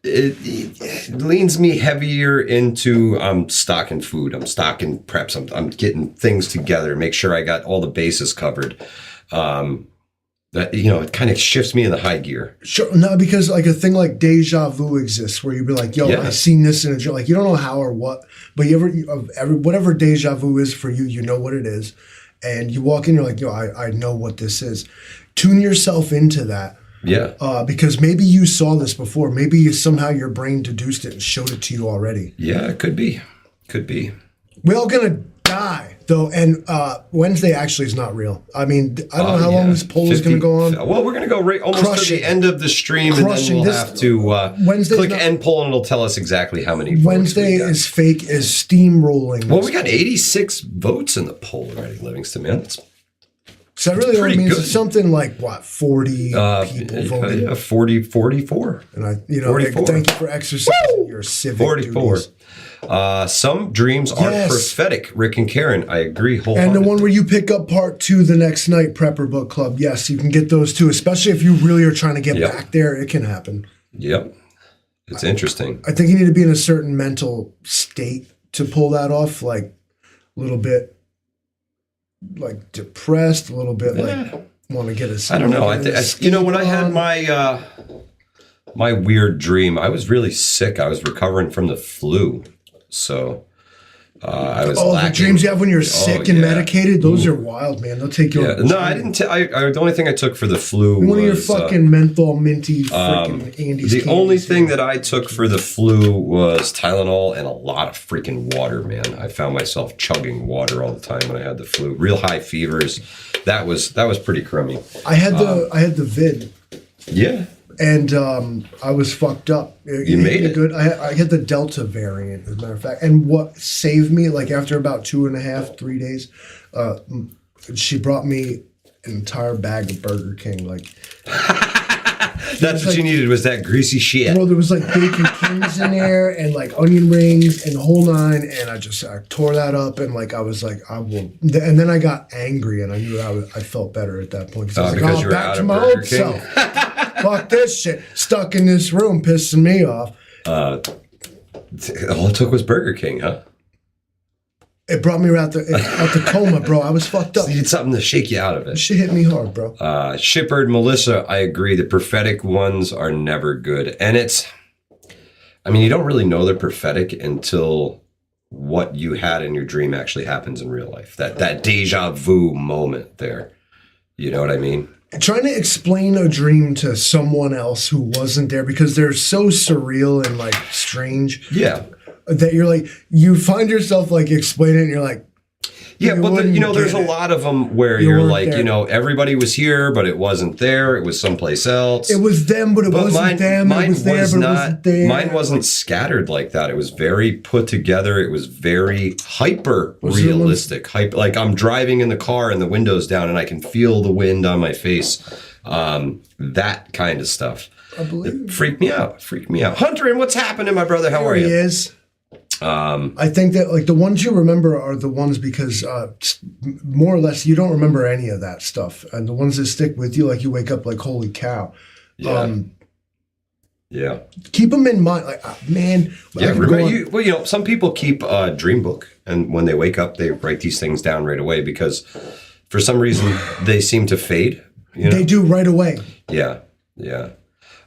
it leans me heavier into I'm stocking food, I'm stocking preps, I'm getting things together, make sure I got all the bases covered. That, you know, it kind of shifts me in the high gear. Sure, no, because like a thing like deja vu exists, where you'd be like, "Yo, I've seen this in a dream." Like you don't know how or what, but whatever deja vu is for you, you know what it is, and you walk in, you're like, "Yo, I know what this is." Tune yourself into that. Yeah. Because maybe you saw this before. Maybe somehow your brain deduced it and showed it to you already. Yeah, it could be. Could be. We're all gonna die, though, and Wednesday actually is not real. I mean, I don't know how long this poll is going to go on. Well, we're going to go right almost to the end of the stream, and then we'll have to click end poll, and it'll tell us exactly how many votes Wednesday is fake as steamrolling. Well, we got 86 votes in the poll already, Livingston, man. So that really only means something like, what, 40 people voted? Yeah, 44. And I, you know, 44. Thank you for exercising your civic 44. Duties. Some dreams are prophetic. Rick and Karen, I agree wholeheartedly. And the one where you pick up part 2 the next night, Prepper Book Club. Yes, you can get those too, especially if you really are trying to get back there. It can happen. Yep. It's interesting. I think you need to be in a certain mental state to pull that off, like a little bit like depressed, a little bit like want to get a I don't know. You know, when I had my my weird dream, I was really sick. I was recovering from the flu. So I was lacking. The dreams you have when you're sick and medicated, those are wild, man. They'll take you No, I didn't. The only thing I took for the flu was... One of your fucking menthol minty freaking Andes. The only thing that I took for the flu was Tylenol and a lot of freaking water, man. I found myself chugging water all the time when I had the flu. Real high fevers. That was pretty crummy. I had the vid. Yeah. And I was fucked up. You made it. Good. I had the Delta variant, as a matter of fact. And what saved me, like after about 2.5, 3 days, she brought me an entire bag of Burger King. Like that's what you needed, was that greasy shit. Well, there was like Bacon Kings in there and like onion rings and the whole nine. And I tore that up and like I was like, I will. And then I got angry and I knew I felt better at that point. I was like, you were back out to of my Burger old King. self. Fuck this shit. Stuck in this room, pissing me off. All it took was Burger King, huh? It brought me out the coma, bro. I was fucked up. You need something to shake you out of it. Shit hit me hard, bro. Shippered Melissa, I agree. The prophetic ones are never good. And you don't really know they're prophetic until what you had in your dream actually happens in real life. That deja vu moment there. You know what I mean? Trying to explain a dream to someone else who wasn't there because they're so surreal and like strange. Yeah. That you're like, you find yourself like explaining it and you're like, yeah, but there's a lot of them where you're like, there. Everybody was here, but it wasn't there. It was someplace else. It was them, but it wasn't them. Mine it was there, but it wasn't there. Mine wasn't scattered like that. It was very put together. It was very hyper realistic. Like I'm driving in the car and the window's down and I can feel the wind on my face. That kind of stuff. I believe. It freaked me out. Hunter, and what's happening, my brother? How are you? He is. I think that like the ones you remember are the ones because more or less you don't remember any of that stuff, and the ones that stick with you, like you wake up like holy cow. Yeah. Yeah. Keep them in mind, like man. Yeah. Some people keep a dream book, and when they wake up, they write these things down right away because for some reason they seem to fade. They do right away. Yeah. Yeah.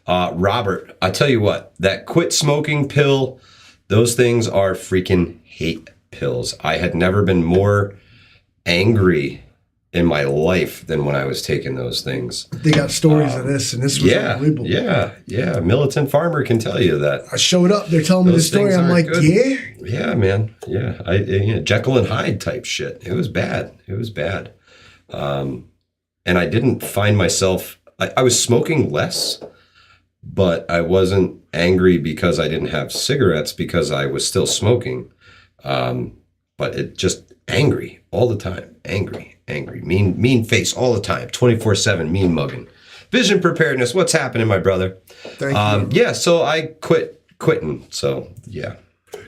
Robert, I tell you what, that quit smoking pill. Those things are freaking hate pills. I had never been more angry in my life than when I was taking those things. They got stories of this, and this was unbelievable. Yeah. Militant farmer can tell you that. I showed up. They're telling me the story. I'm like, good. Yeah? Yeah, man. Yeah. Jekyll and Hyde type shit. It was bad. And I didn't find myself... I was smoking less, but I wasn't angry because I didn't have cigarettes because I was still smoking. But it just angry all the time. Angry. Mean face all the time. 24/7 mean mugging. Vision preparedness. What's happening, my brother? Thank you. Yeah, so I quitting. So, yeah.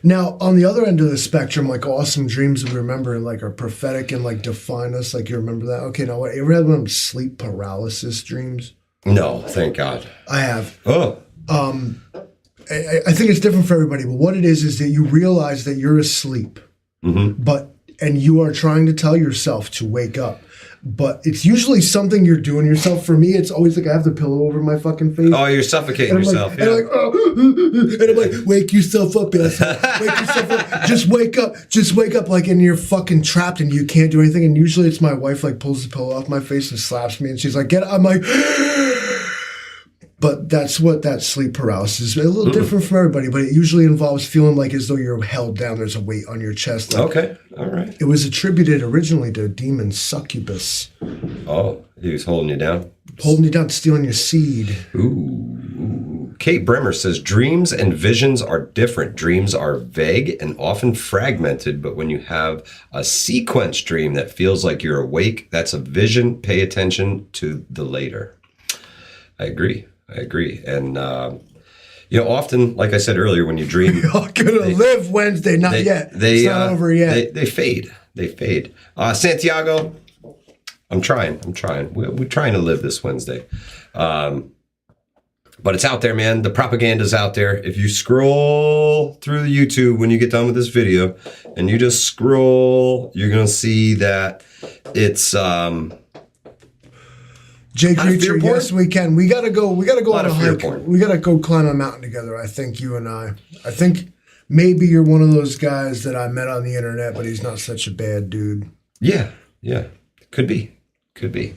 Now, on the other end of the spectrum, like awesome dreams we remember and like are prophetic and like define us, like you remember that? Okay, now what? You ever had one of them sleep paralysis dreams? No, thank God. I have. Oh. I think it's different for everybody, but what it is that you realize that you're asleep, and you are trying to tell yourself to wake up. But it's usually something you're doing yourself. For me, it's always like I have the pillow over my fucking face. Oh, you're suffocating yourself. And I'm like, wake yourself up, asshole. Wake yourself up. Just wake up. Like, and you're fucking trapped and you can't do anything. And usually it's my wife like pulls the pillow off my face and slaps me. And she's like, get up. I'm like... But that's what that sleep paralysis is. A little different from everybody, but it usually involves feeling like as though you're held down. There's a weight on your chest. Like, okay, all right. It was attributed originally to a demon succubus. Oh, he was holding you down? Holding you down, stealing your seed. Ooh. Kate Bremer says, dreams and visions are different. Dreams are vague and often fragmented, but when you have a sequence dream that feels like you're awake, that's a vision. Pay attention to the later. I agree. And, often, like I said earlier, when you dream... You're going to live Wednesday, not yet. It's not over yet. They fade. Santiago, I'm trying. We're trying to live this Wednesday. But it's out there, man. The propaganda's out there. If you scroll through the YouTube when you get done with this video, and you just scroll, you're going to see that it's... Jake Reacher, yes, we can. We gotta go on a hike. We gotta go climb a mountain together. I think you and I. I think maybe you're one of those guys that I met on the internet, but he's not such a bad dude. Yeah. Could be. Noodlehead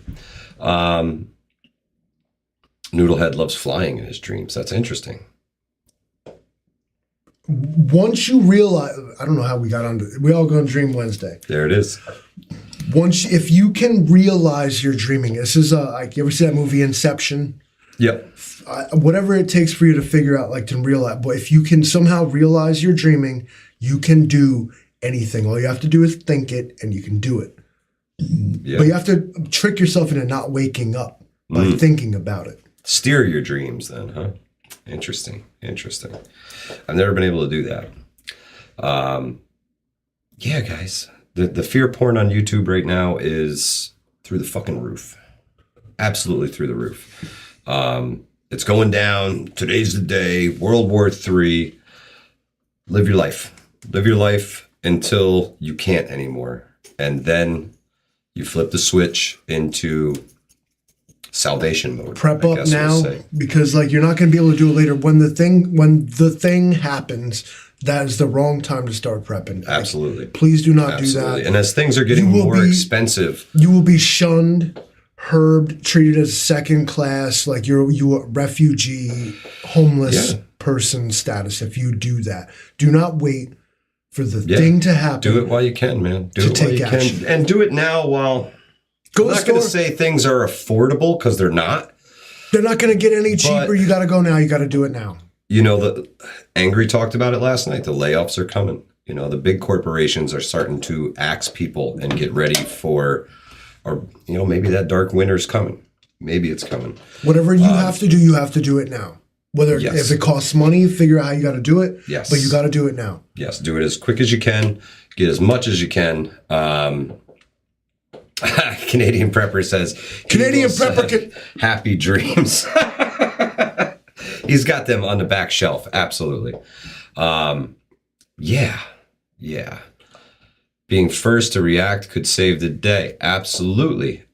loves flying in his dreams. That's interesting. Once you realize, I don't know how we got onto. We all go on Dream Wednesday. There it is. If you can realize you're dreaming, this is like, you ever see that movie Inception? Yep. Whatever it takes for you to figure out, like to realize, but if you can somehow realize you're dreaming, you can do anything. All you have to do is think it, and you can do it. Yeah. But you have to trick yourself into not waking up by thinking about it. Steer your dreams, then, huh? Interesting. I've never been able to do that. Yeah, guys. The fear porn on YouTube right now is through the fucking roof. Absolutely through the roof. It's going down. Today's the day. World War III. live your life. Live your life until you can't anymore. And then you flip the switch into salvation mode. Prep up now, because like you're not going to be able to do it later. When the thing happens, that is the wrong time to start prepping. Absolutely. Please do not do that. And as things are getting more expensive, you will be shunned, herbed, treated as second class, like you're a refugee, homeless person status if you do that. Do not wait for the thing to happen. Do it while you can, man. Do it while you can. And do it now while... I'm not going to say things are affordable, because they're not. They're not going to get any cheaper. You got to go now. You got to do it now. You know, the Angry talked about it last night. The layoffs are coming. You know, the big corporations are starting to axe people and get ready for, or, you know, maybe that dark winter's coming. Maybe it's coming. Whatever you have to do, you have to do it now. Whether if it costs money, figure out how you got to do it. Yes. But you got to do it now. Yes. Do it as quick as you can. Get as much as you can. Canadian Prepper says, Canadian Prepper happy dreams. He's got them on the back shelf. Absolutely. Yeah. Being first to react could save the day. Absolutely.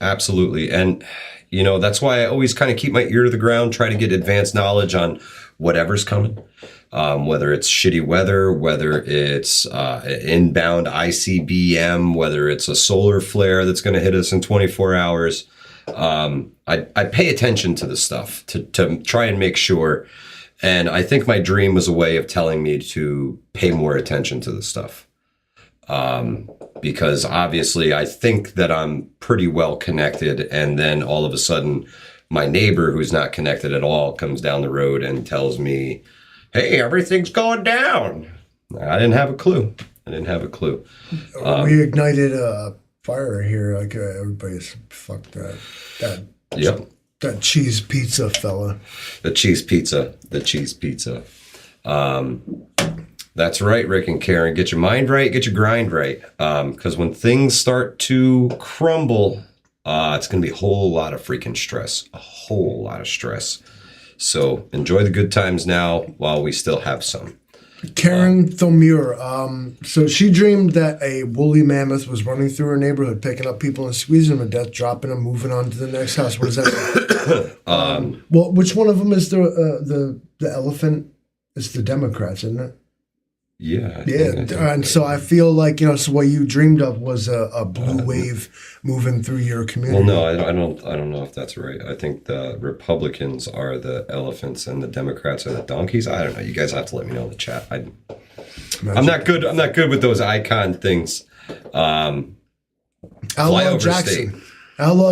Absolutely. And, you know, that's why I always kind of keep my ear to the ground, try to get advanced knowledge on whatever's coming. Whether it's shitty weather, whether it's inbound ICBM, whether it's a solar flare that's going to hit us in 24 hours. I pay attention to this stuff to try and make sure. And I think my dream was a way of telling me to pay more attention to this stuff. Because obviously I think that I'm pretty well connected. And then all of a sudden my neighbor, who's not connected at all, comes down the road and tells me, hey, everything's going down. I didn't have a clue. We ignited a fire here. Like everybody's fuck that. That cheese pizza fella. The cheese pizza. That's right, Rick and Karen. Get your mind right. Get your grind right. Because when things start to crumble, it's going to be a whole lot of freaking stress. A whole lot of stress. So enjoy the good times now while we still have some. Karen Thomure. So she dreamed that a woolly mammoth was running through her neighborhood, picking up people and squeezing them to death, dropping them, moving on to the next house. What does that mean? Well, which one of them is the elephant? It's the Democrats, isn't it? Yeah. And so I feel like, you know, so what you dreamed of was a blue wave moving through your community. Well, no, I don't know if that's right. I think the Republicans are the elephants and the Democrats are the donkeys. I don't know. You guys have to let me know in the chat. I'm not good. I'm not good with those icon things. Outlaw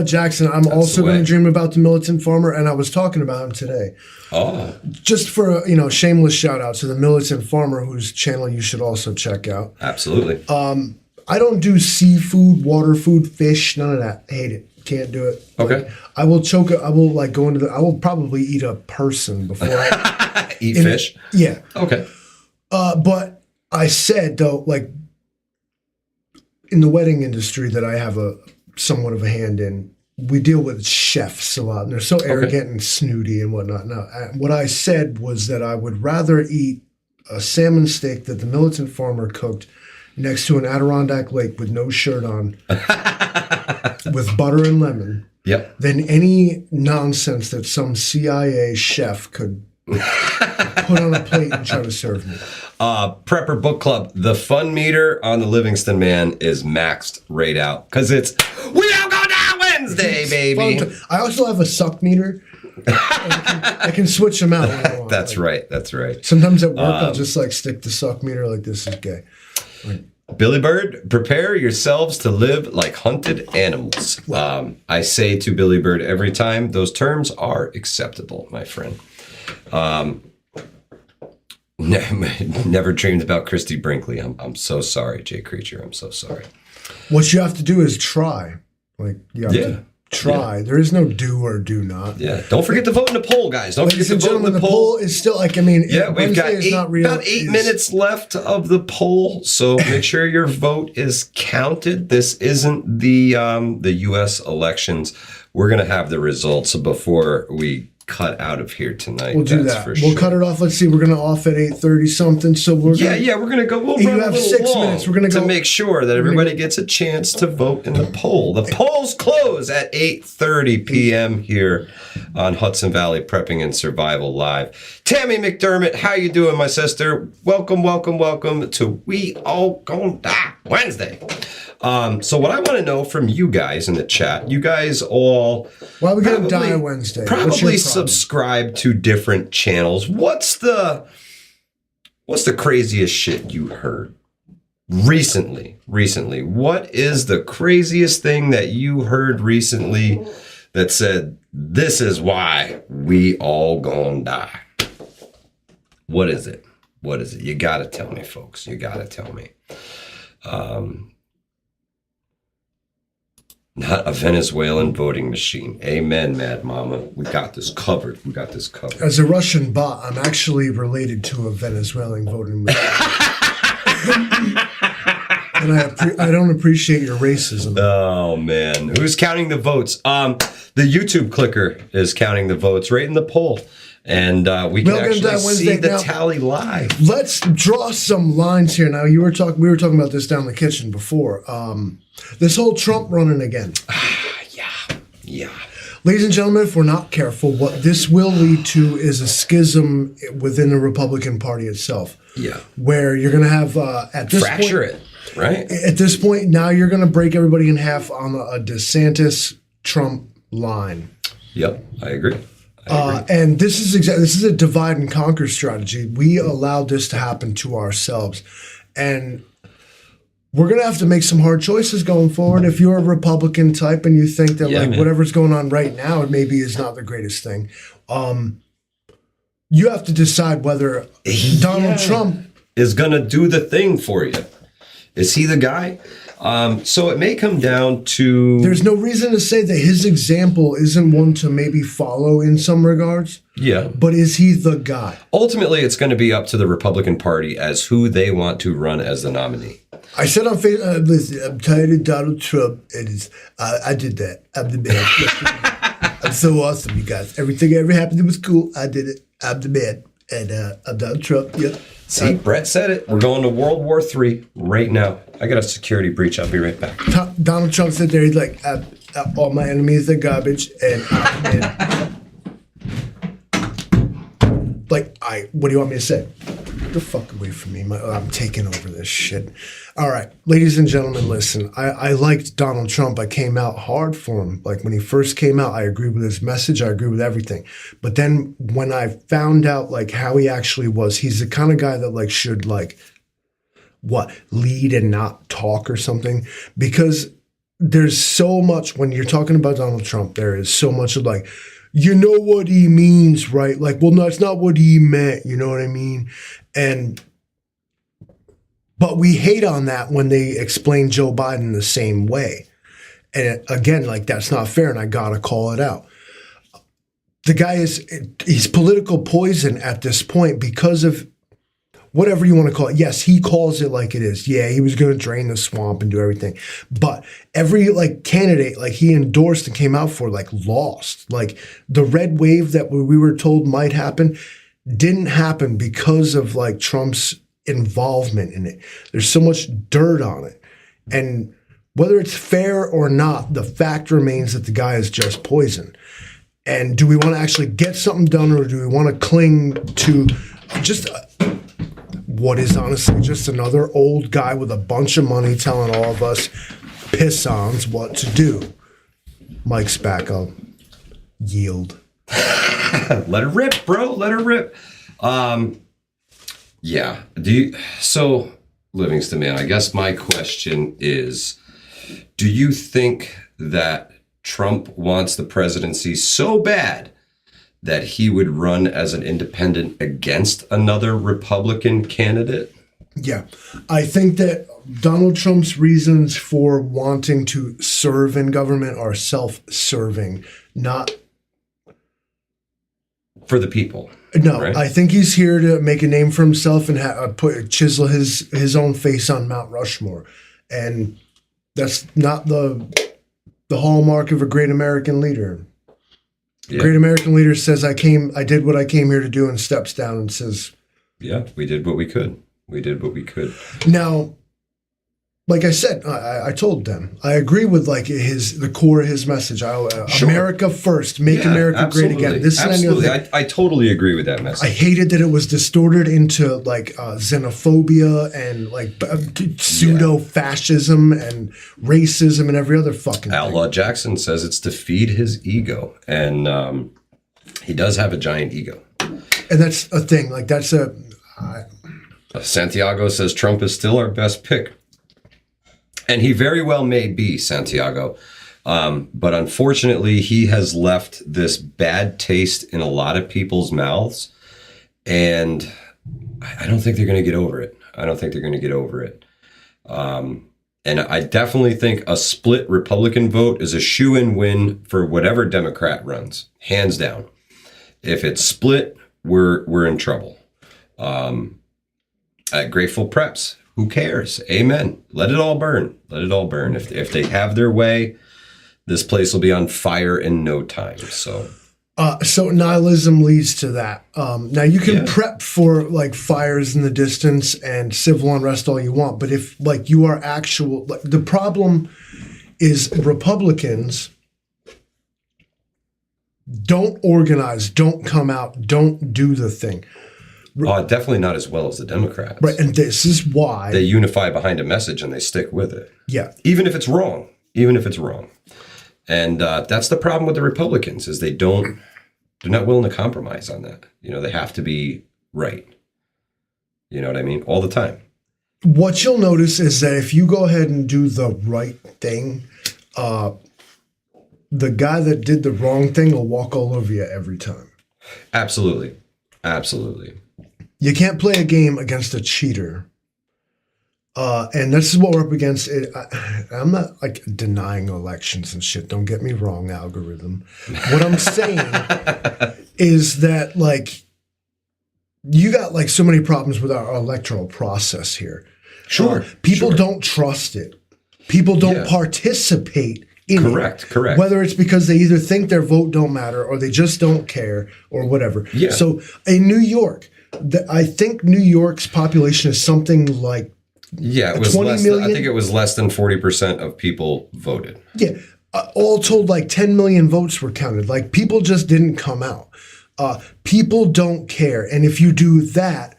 Jackson. I'm also going to dream about the militant farmer, and I was talking about him today. Oh. Just for a shameless shout out to the militant farmer, whose channel you should also check out. Absolutely. I don't do seafood, water food, fish, none of that. Hate it. Can't do it. Okay. Like, I will choke. I will go into I will probably eat a person before I eat fish. Yeah. Okay. But I said though, like in the wedding industry that I have somewhat of a hand in, we deal with chefs a lot, and they're so arrogant and snooty and whatnot. Now, what I said was that I would rather eat a salmon steak that the militant farmer cooked next to an Adirondack lake with no shirt on, with butter and lemon, than any nonsense that some CIA chef could put on a plate and try to serve me. Prepper Book Club. The fun meter on the Livingston Man is maxed right out because it's We Don't Go Down Wednesday, baby. I also have a suck meter. I can switch them out. When I want. That's right. That's right. Sometimes at work, I'll just stick the suck meter like this is gay. Billy Bird, prepare yourselves to live like hunted animals. I say to Billy Bird every time, those terms are acceptable, my friend. Never dreamed about Christy Brinkley. I'm so sorry, Jay Creature. I'm so sorry. What you have to do is try. Like you have to try. Yeah. There is no do or do not. Yeah. Don't forget to vote in the poll, guys. Don't forget to vote in the poll. Is still we've got about 8 minutes left of the poll, so make sure your vote is counted. This isn't the U.S. elections. We're gonna have the results before we cut out of here tonight. We'll do that. We'll cut it off. Let's see. We're going to off at 8:30 something. So we're we're going to go. We'll run you have 6 minutes. We're going to make sure that everybody gets a chance to vote in the poll. The polls close at 8:30 p.m. here on Hudson Valley Prepping and Survival Live. Tammy McDermott, how you doing, my sister? Welcome to We All Gonna Die Wednesday. So what I want to know from you guys in the chat, you guys all why we gonna die Wednesday? Probably subscribe to different channels. What's the craziest shit you heard recently? What is the craziest thing that you heard recently that said, this is why we all gonna die? What is it? You gotta tell me, folks. You gotta tell me. Not a Venezuelan voting machine. Amen, Mad Mama. We got this covered. As a Russian bot, I'm actually related to a Venezuelan voting machine. And I don't appreciate your racism. Oh, man. Who's counting the votes? The YouTube clicker is counting the votes right in the poll. And we can actually see the tally live. Let's draw some lines here. Now, we were talking about this down in the kitchen before. This whole Trump running again. Yeah. Ladies and gentlemen, if we're not careful, what this will lead to is a schism within the Republican Party itself. Yeah. Where you're going to have, at this point... Fracture it, right? At this point, now you're going to break everybody in half on a DeSantis-Trump line. Yep, I agree. And this is a divide and conquer strategy. We allowed this to happen to ourselves. And we're going to have to make some hard choices going forward. If you're a Republican type and you think that whatever's going on right now, it maybe is not the greatest thing. You have to decide whether Donald Trump is going to do the thing for you. Is he the guy? So it may come down to... There's no reason to say that his example isn't one to maybe follow in some regards. Yeah. But is he the guy? Ultimately, it's going to be up to the Republican Party as who they want to run as the nominee. I said on Facebook, listen, I'm tired of Donald Trump. I did that. I'm the man. I'm so awesome, you guys. Everything ever happened was cool. I did it. I'm the man. And I'm Donald Trump. Yep. See, Brett said it. We're going to World War III right now. I got a security breach. I'll be right back. Donald Trump said there, he's like, all my enemies are garbage. And what do you want me to say? Get the fuck away from me. I'm taking over this shit. All right. Ladies and gentlemen, listen. I liked Donald Trump. I came out hard for him. Like when he first came out, I agreed with his message. I agreed with everything. But then when I found out like how he actually was, he's the kind of guy that like should like lead and not talk or something. Because there's so much when you're talking about Donald Trump, there is so much of like, you know what he means, right? Like, well, no, it's not what he meant. You know what I mean? But we hate on that when they explain Joe Biden the same way. And again, like that's not fair. And I got to call it out. The guy he's political poison at this point because of whatever you want to call it. Yes, he calls it like it is. Yeah, he was going to drain the swamp and do everything. But every like candidate like he endorsed and came out for like lost. Like the red wave that we were told might happen didn't happen because of like Trump's involvement in it. There's so much dirt on it. And whether it's fair or not, the fact remains that the guy is just poison. And do we want to actually get something done or do we want to cling to just what is honestly just another old guy with a bunch of money telling all of us piss-ons what to do? Mike's back. I'll yield. Let her rip, bro. Let her rip. Yeah. So, Livingston, man, I guess my question is, do you think that Trump wants the presidency so bad that he would run as an independent against another Republican candidate? Yeah. I think that Donald Trump's reasons for wanting to serve in government are self-serving, not for the people. No, right? I think he's here to make a name for himself and chisel his own face on Mount Rushmore. And that's not the hallmark of a great American leader. Great American leader says, I did what I came here to do, and steps down and says, yeah, we did what we could. We did what we could. Now, like I said, I told them, I agree with like the core of his message. Sure. America first, make America great again. This absolutely. And I totally agree with that message. I hated that it was distorted into like xenophobia and like pseudo-fascism and racism and every other fucking Outlaw thing. Jackson says it's to feed his ego. And he does have a giant ego. And that's a thing. Like that's Santiago says Trump is still our best pick. And he very well may be, Santiago. But unfortunately, he has left this bad taste in a lot of people's mouths. And I don't think they're going to get over it. And I definitely think a split Republican vote is a shoo-in win for whatever Democrat runs, hands down. If it's split, we're in trouble. At Grateful Preps, who cares? Amen. Let it all burn. Let it all burn. If they have their way, this place will be on fire in no time. So nihilism leads to that. Now you can prep for like fires in the distance and civil unrest all you want, but if like you are the problem is Republicans don't organize, don't come out, don't do the thing. Definitely not as well as the Democrats. Right, and this is why they unify behind a message and they stick with it. Yeah. Even if it's wrong. And that's the problem with the Republicans is they're not willing to compromise on that. You know, they have to be right. You know what I mean? All the time. What you'll notice is that if you go ahead and do the right thing, the guy that did the wrong thing will walk all over you every time. Absolutely. You can't play a game against a cheater. And this is what we're up against. I'm not like denying elections and shit. Don't get me wrong, algorithm. What I'm saying is that like you got like so many problems with our electoral process here. Sure. People don't trust it. People don't participate in it. Correct. Whether it's because they either think their vote don't matter or they just don't care or whatever. Yeah. So in New York, I think New York's population is something like it was 20 million. I think it was less than 40% of people voted. Yeah. All told, like 10 million votes were counted. Like people just didn't come out. People don't care. And if you do that,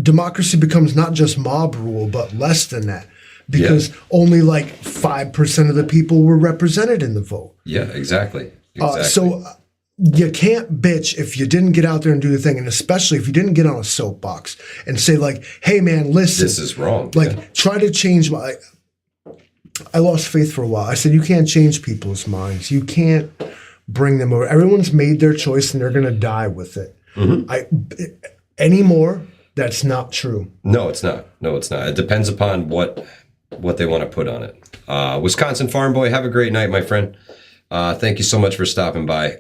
democracy becomes not just mob rule, but less than that. Because only like 5% of the people were represented in the vote. Yeah, exactly. So you can't bitch if you didn't get out there and do the thing, and especially if you didn't get on a soapbox and say like, "Hey, man, listen, this is wrong." Like, try to change my. I lost faith for a while. I said, "You can't change people's minds. You can't bring them over. Everyone's made their choice, and they're going to die with it." Mm-hmm. Anymore, that's not true. No, it's not. It depends upon what they want to put on it. Wisconsin Farm Boy, have a great night, my friend. Thank you so much for stopping by.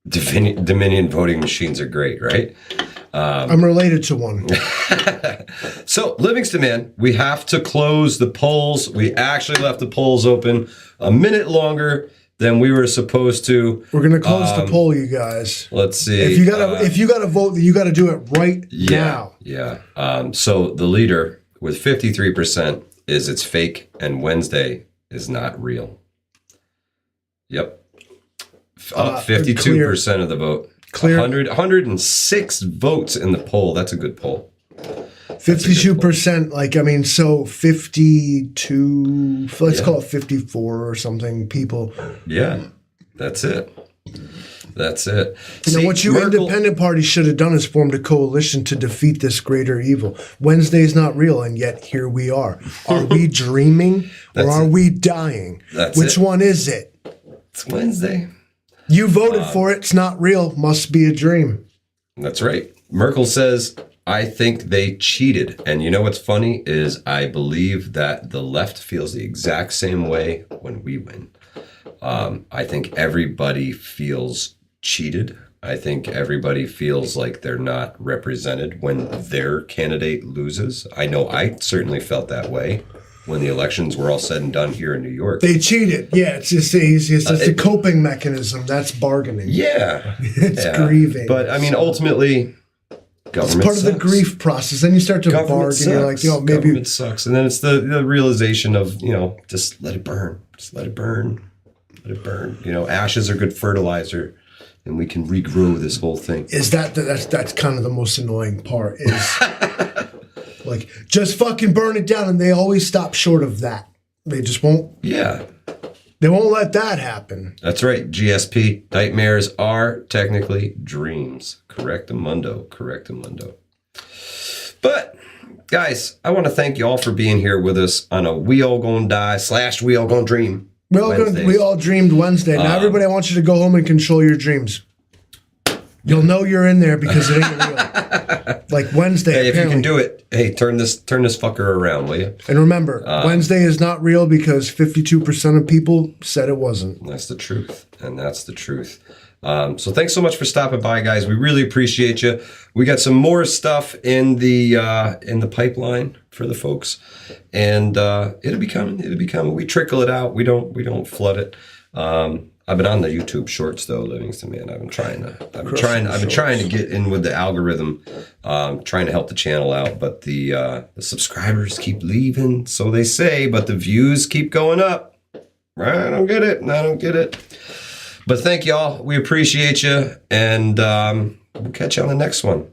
Dominion voting machines are great, right? I'm related to one. So, Livingston, man, we have to close the polls. We actually left the polls open a minute longer than we were supposed to. We're gonna close the poll, you guys. Let's see. If you gotta vote, then you gotta do it right now. Yeah. So the leader with 53% is it's fake and Wednesday is not real. Yep. 52% of the vote. Clear. 106 votes in the poll. That's a good poll. 52%, like, I mean, so 52, let's call it 54 or something people. Yeah, that's it. You know, what independent parties should have done is formed a coalition to defeat this greater evil. Wednesday's not real, and yet here we are. Are we dreaming or are we dying? Which one is it? It's Wednesday. You voted for it. It's not real. Must be a dream. That's right. Merkel says, I think they cheated. And you know what's funny is I believe that the left feels the exact same way when we win. I think everybody feels cheated. I think everybody feels like they're not represented when their candidate loses. I know I certainly felt that way. when the elections were all said and done here in New York. They cheated. Yeah, it's just a coping mechanism. That's bargaining. Yeah. It's grieving. But I mean, ultimately, government it's part sucks. of the grief process. Then you start to bargain. Sucks. You're like, maybe government sucks. And then it's the realization of, just let it burn. Just let it burn. Let it burn. Ashes are good fertilizer, and we can regrow this whole thing. That's kind of the most annoying part is like, just fucking burn it down, and they always stop short of that. They just won't. Yeah. They won't let that happen. That's right. GSP. Nightmares are technically dreams. Correctamundo. But, guys, I want to thank you all for being here with us on a We All Gonna Die / We All Gonna Dream. We all dreamed Wednesday. Now, everybody, I want you to go home and control your dreams. You'll know you're in there because it ain't real. Like Wednesday. Hey, apparently. if you can do it, hey, turn this fucker around, will you? And remember, Wednesday is not real because 52% of people said it wasn't. That's the truth, and that's the truth. So thanks so much for stopping by, guys. We really appreciate you. We got some more stuff in the pipeline for the folks, and it'll be coming. We trickle it out. We don't flood it. I've been on the YouTube Shorts though, Livingston, man. I've been trying to get in with the algorithm, trying to help the channel out. But the subscribers keep leaving, so they say, but the views keep going up. I don't get it. But thank y'all. We appreciate you, and we'll catch you on the next one.